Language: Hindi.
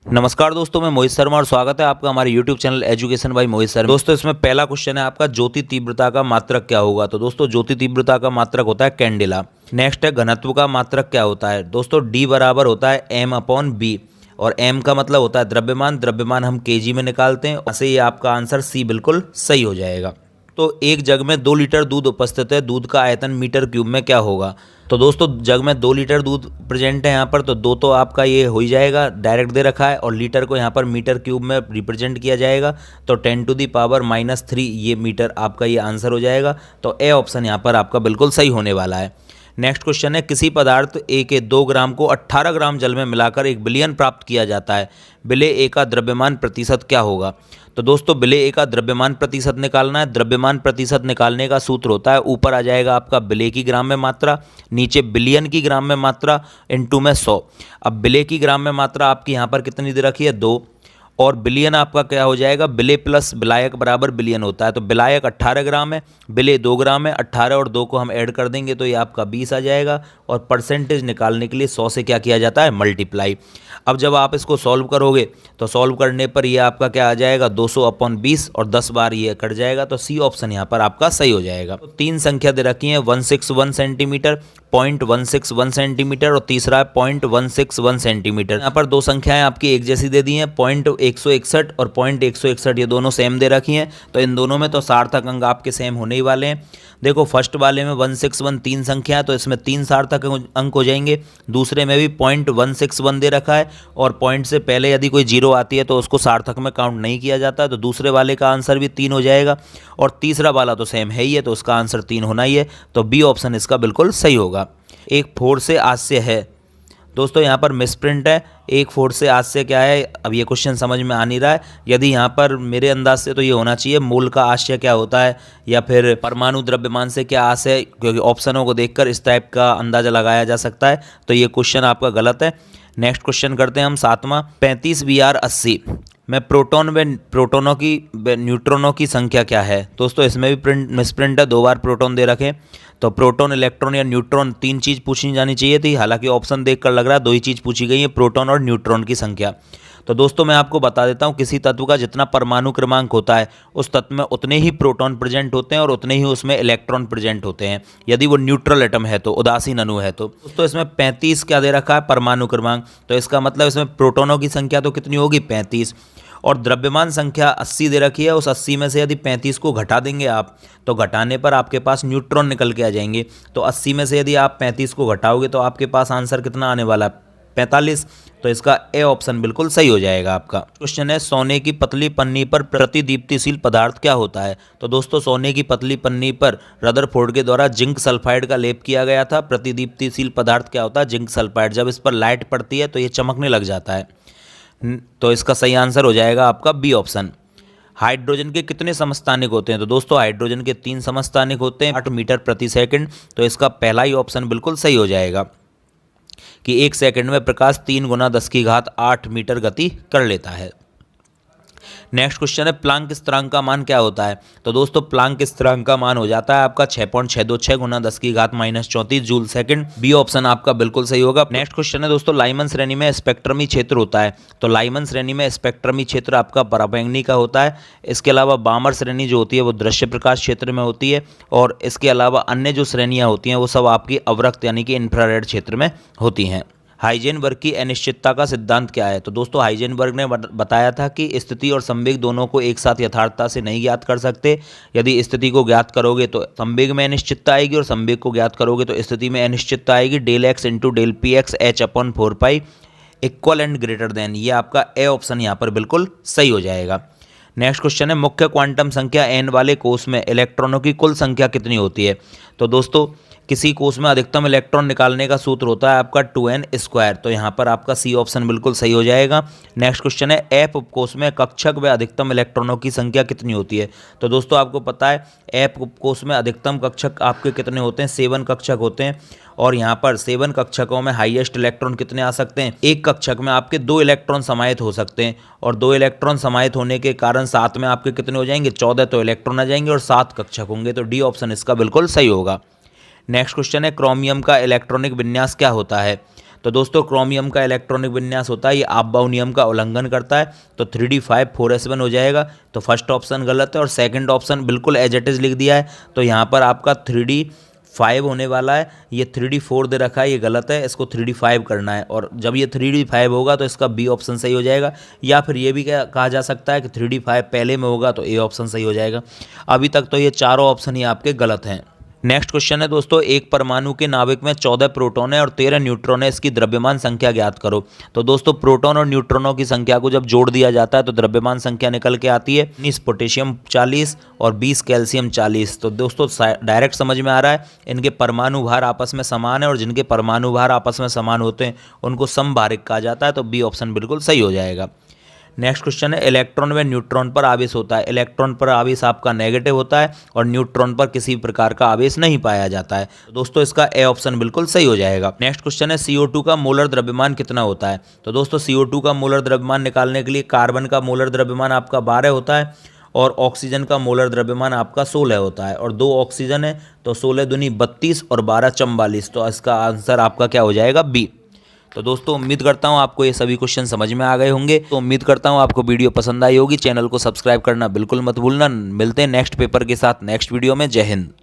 नमस्कार दोस्तों, मैं मोहित शर्मा और स्वागत है आपका हमारे YouTube channel education by Mohit Sharma. दोस्तों इसमें पहला क्वेश्चन है आपका, ज्योति तीव्रता का मात्रक क्या होगा। तो दोस्तों ज्योति तीव्रता का मात्रक होता है कैंडेला। नेक्स्ट है घनत्व का मात्रक क्या होता है। दोस्तों D बराबर होता है m/b और m का मतलब होता है द्रव्यमान। द्रव्यमान हम kg में निकालते हैं। ऐसे ये आपका आंसर C बिल्कुल सही हो जाएगा। तो एक जग में 2 लीटर दूध उपस्थित है, दूध का आयतन मीटर क्यूब में क्या होगा। तो दोस्तों जग में 2 लीटर दूध प्रेजेंट है यहाँ पर, तो 2 तो आपका ये हो ही जाएगा, डायरेक्ट दे रखा है, और लीटर को यहाँ पर मीटर क्यूब में रिप्रेजेंट किया जाएगा, तो 10⁻³ ये मीटर आपका ये आंसर हो जाएगा। तो ए ऑप्शन यहाँ पर आपका बिल्कुल सही होने वाला है। नेक्स्ट क्वेश्चन है, किसी पदार्थ ए के 2 ग्राम को 18 ग्राम जल में मिलाकर 1 बिलियन प्राप्त किया जाता है, विलेय ए का द्रव्यमान प्रतिशत क्या होगा। तो दोस्तों विलेय ए का द्रव्यमान प्रतिशत निकालना है। द्रव्यमान प्रतिशत निकालने का सूत्र होता है, ऊपर आ जाएगा आपका विलेय की ग्राम में मात्रा, नीचे बिलियन की ग्राम में मात्रा, इनटू में 100। अब विलेय की ग्राम में मात्रा आपकी यहाँ पर कितनी दे रखी है, 2, और बिलियन आपका क्या हो जाएगा, विलेय प्लस विलायक बराबर बिलियन होता है। तो विलायक 18 ग्राम है, विलेय 2 ग्राम है, 18 और 2 को हम ऐड कर देंगे तो ये आपका 20 आ जाएगा। और परसेंटेज निकालने के लिए 100 से क्या किया जाता है, मल्टीप्लाई। अब जब आप इसको सॉल्व करोगे तो सॉल्व करने पर ये आपका क्या आ जाएगा, 200/20 और 10 बार ये कट जाएगा। तो सी ऑप्शन यहाँ पर आपका सही हो जाएगा। तो 3 संख्या दे रखी है, 161 सेंटीमीटर, 0.161 सेंटीमीटर और तीसरा है 0.161 सेंटीमीटर। यहाँ पर 2 संख्याएं आपकी एक जैसी दे दी हैं, 0.161 और 0.161 ये दोनों सेम दे रखी हैं। तो इन दोनों में तो सार्थक अंक आपके सेम होने ही वाले हैं। देखो फर्स्ट वाले में 161 3 संख्या है, तो इसमें 3 सार्थक अंक हो जाएंगे। दूसरे में भी 0.161 दे रखा है, और पॉइंट से पहले यदि कोई 0 आती है तो उसको सार्थक में काउंट नहीं किया जाता। तो दूसरे वाले का आंसर भी 3 हो जाएगा, और तीसरा वाला तो सेम है ही है, तो उसका आंसर 3 होना ही है। तो बी ऑप्शन इसका बिल्कुल सही होगा। एक फोर से आस्य है। दोस्तों यहाँ पर मिसप्रिंट है, एक फोर से आस्य क्या है, अब ये क्वेश्चन समझ में आ नहीं रहा है। यदि यहाँ पर मेरे अंदाज से तो ये होना चाहिए मूल का आशय क्या होता है, या फिर परमाणु द्रव्यमान से क्या आशय है, क्योंकि ऑप्शनों को देखकर इस टाइप का अंदाजा लगाया जा सकता है। तो ये क्वेश्चन आपका गलत है। नेक्स्ट क्वेश्चन करते हैं हम 7वां, 35 Br 80 में प्रोटॉन व प्रोटोनों की न्यूट्रॉनों की संख्या क्या है। दोस्तों इसमें भी मिसप्रिंट है, 2 बार प्रोटॉन दे रखे। तो प्रोटॉन, इलेक्ट्रॉन या न्यूट्रॉन 3 चीज़ पूछनी जानी चाहिए थी, हालांकि ऑप्शन देखकर लग रहा है 2 ही चीज़ पूछी गई है, प्रोटॉन और न्यूट्रॉन की संख्या। तो दोस्तों मैं आपको बता देता हूँ, किसी तत्व का जितना परमाणु क्रमांक होता है उस तत्व में उतने ही प्रोटॉन प्रेजेंट होते हैं और उतने ही उसमें इलेक्ट्रॉन प्रेजेंट होते हैं, यदि वो न्यूट्रल एटम है तो, उदासीन अणु है तो। दोस्तों इसमें 35 क्या दे रखा है, परमाणु क्रमांक, तो इसका मतलब इसमें प्रोटोनों की संख्या तो कितनी होगी, 35, और द्रव्यमान संख्या 80 दे रखी है। उस 80 में से यदि 35 को घटा देंगे आप, तो घटाने पर आपके पास न्यूट्रॉन निकल के आ जाएंगे। तो 80 में से यदि आप 35 को घटाओगे तो आपके पास आंसर कितना आने वाला है, 45। तो इसका ए ऑप्शन बिल्कुल सही हो जाएगा आपका। क्वेश्चन है, सोने की पतली पन्नी पर प्रतिदीप्तिशील पदार्थ क्या होता है। तो दोस्तों सोने की पतली पन्नी पर रदरफोर्ड के द्वारा जिंक सल्फाइड का लेप किया गया था। प्रतिदीप्तिशील पदार्थ क्या होता है, जिंक सल्फाइड। जब इस पर लाइट पड़ती है तो ये चमकने लग जाता है। तो इसका सही आंसर हो जाएगा आपका बी ऑप्शन। हाइड्रोजन के कितने समस्थानिक होते हैं। तो दोस्तों हाइड्रोजन के 3 समस्थानिक होते हैं, 8 मीटर प्रति सेकंड। तो इसका पहला ही ऑप्शन बिल्कुल सही हो जाएगा कि 1 सेकंड में प्रकाश 3 × 10⁸ मीटर गति कर लेता है। नेक्स्ट क्वेश्चन है, प्लांक स्थिरांक का मान क्या होता है। तो दोस्तों प्लांक स्थिरांक का मान हो जाता है आपका 6.626 × 10⁻⁻34 जूल सेकंड। बी ऑप्शन आपका बिल्कुल सही होगा। नेक्स्ट क्वेश्चन है दोस्तों, लाइमन श्रेणी में स्पेक्ट्रमी क्षेत्र होता है। तो लाइमन श्रेणी में स्पेक्ट्रमी क्षेत्र आपका पराबैंगनी का होता है। इसके अलावा बामर श्रेणी जो होती है वो दृश्य प्रकाश क्षेत्र में होती है, और इसके अलावा अन्य जो श्रेणियाँ होती हैं वो सब आपकी अवरक्त यानी कि इंफ्रारेड क्षेत्र में होती हैं। हाइजेनबर्ग की अनिश्चितता का सिद्धांत क्या है। तो दोस्तों हाइजेनबर्ग ने बताया था कि स्थिति और संवेग दोनों को एक साथ यथार्थता से नहीं ज्ञात कर सकते। यदि स्थिति को ज्ञात करोगे तो संवेग में अनिश्चितता आएगी, और संवेग को ज्ञात करोगे तो स्थिति में अनिश्चितता आएगी। ΔX × ΔPx h/4π equal and greater than. ये आपका ए ऑप्शन यहाँ पर बिल्कुल सही हो जाएगा। नेक्स्ट क्वेश्चन है, मुख्य क्वांटम संख्या n वाले कोष में इलेक्ट्रॉनों की कुल संख्या कितनी होती है। तो दोस्तों किसी कोष में अधिकतम इलेक्ट्रॉन निकालने का सूत्र होता है आपका 2n²। तो यहाँ पर आपका सी ऑप्शन बिल्कुल सही हो जाएगा। नेक्स्ट क्वेश्चन है, एफ उपकोष में कक्षक व अधिकतम इलेक्ट्रॉनों की संख्या कितनी होती है। तो दोस्तों आपको पता है एफ उपकोष में अधिकतम कक्षक आपके कितने होते हैं, 7 कक्षक होते हैं। और यहाँ पर 7 कक्षकों में हाईएस्ट इलेक्ट्रॉन कितने आ सकते हैं, एक कक्षक में आपके 2 इलेक्ट्रॉन समाहित हो सकते हैं, और 2 इलेक्ट्रॉन समाहित होने के कारण 7 में आपके कितने हो जाएंगे, 14 तो इलेक्ट्रॉन आ जाएंगे और 7 कक्षक होंगे। तो डी ऑप्शन इसका बिल्कुल सही होगा। नेक्स्ट क्वेश्चन है, क्रोमियम का इलेक्ट्रॉनिक विन्यास क्या होता है। तो दोस्तों क्रोमियम का इलेक्ट्रॉनिक विन्यास होता है ये आपबाउ नियम का उल्लंघन करता है, तो 3d5 4s1 हो जाएगा। तो फर्स्ट ऑप्शन गलत है और सेकंड ऑप्शन बिल्कुल एज इट इज लिख दिया है, तो यहाँ पर आपका 3d5 होने वाला है। ये 3d4 दे रखा है, ये गलत है, इसको 3d5 करना है, और जब ये 3d5 होगा तो इसका बी ऑप्शन सही हो जाएगा। या फिर ये भी कहा जा सकता है कि 3d5 पहले में होगा तो ए ऑप्शन सही हो जाएगा। अभी तक तो ये चारों ऑप्शन ही आपके गलत हैं। नेक्स्ट क्वेश्चन है दोस्तों, एक परमाणु के नाभिक में 14 प्रोटॉन है और 13 न्यूट्रॉन है, इसकी द्रव्यमान संख्या ज्ञात करो। तो दोस्तों प्रोटॉन और न्यूट्रॉनों की संख्या को जब जोड़ दिया जाता है तो द्रव्यमान संख्या निकल के आती है 19 पोटेशियम 40 और 20 कैल्शियम 40। तो दोस्तों डायरेक्ट समझ में आ रहा है, इनके परमाणु भार आपस में समान है और जिनके परमाणु भार आपस में समान होते हैं उनको समभारिक कहा जाता है, तो बी ऑप्शन बिल्कुल सही हो जाएगा। नेक्स्ट क्वेश्चन है, इलेक्ट्रॉन व न्यूट्रॉन पर आवेश होता है। इलेक्ट्रॉन पर आवेश आपका नेगेटिव होता है और न्यूट्रॉन पर किसी प्रकार का आवेश नहीं पाया जाता है, तो दोस्तों इसका ए ऑप्शन बिल्कुल सही हो जाएगा। नेक्स्ट क्वेश्चन है, CO2 का मोलर द्रव्यमान कितना होता है। तो दोस्तों CO2 का मोलर द्रव्यमान निकालने के लिए कार्बन का मोलर द्रव्यमान आपका 12 होता है और ऑक्सीजन का मोलर द्रव्यमान आपका 16 होता है, और 2 ऑक्सीजन है तो 16 दूनी 32 और 12 44, तो इसका आंसर आपका क्या हो जाएगा, बी। तो दोस्तों उम्मीद करता हूँ आपको ये सभी क्वेश्चन समझ में आ गए होंगे। तो उम्मीद करता हूँ आपको वीडियो पसंद आई होगी। चैनल को सब्सक्राइब करना बिल्कुल मत भूलना। मिलते हैं नेक्स्ट पेपर के साथ नेक्स्ट वीडियो में। जय हिंद।